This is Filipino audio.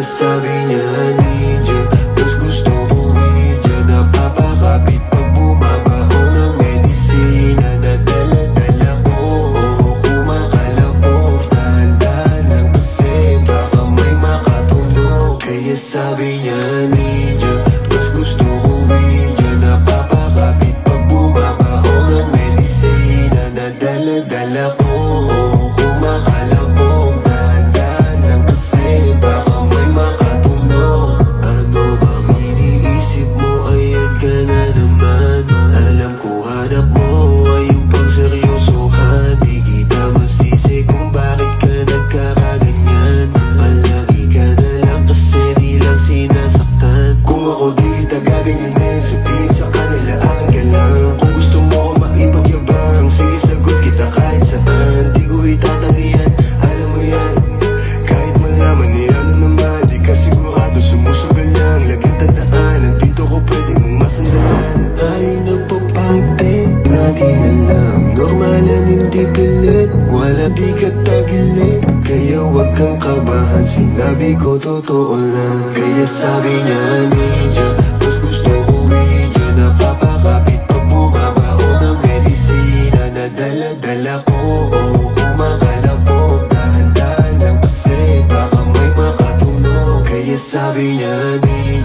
Kaya sabi niya need ya, mas gusto ko weed ya. Napapakapit pag bumabaho ng medisina na dala-dala ko. Kumakalapok, dahan-dahan lang kasi baka may makatunog. Kaya sabi niya need ya, mas gusto ko weed ya. Napapakapit pag bumabaho ng medisina na dala-dala ko. Kumakalapok, dahan-dahan lang kasi baka may makatunog. Ano bang iniisip mo? Ayan ka na naman. Alam ko hanap mo ay yung pagseryosohan. Di kita masisi kung bakit ka nagkakaganyan. Palagi ka na lang kasi di lang sinasaktan. Kung ako di kita gaganyanin, sabihin sa kanila akin ka lang. Kung gusto mo ko maipagyabang, sige sagot kita kahit saan. Di ko itatanggihan, alam mo yan. Kahit malaman ni ano naman, di ka sigurado, sumusugal lang. Laging tandaan, nandito ko pwede mong masandalan. Tayo nagpapangiti, lagi na lang normalan, hindi pilit. Wala di ka tagilid, kaya wag kang kabahan. Sinabi ko totoo lang. Kaya sabi niya need ya, mas gusto ko weed ya. Napapakapit pag bumabaho ng medisina na dala-dala ko. Kumakalapok, dahan-dahan lang kasi baka may makatunog. Kaya sabi niya need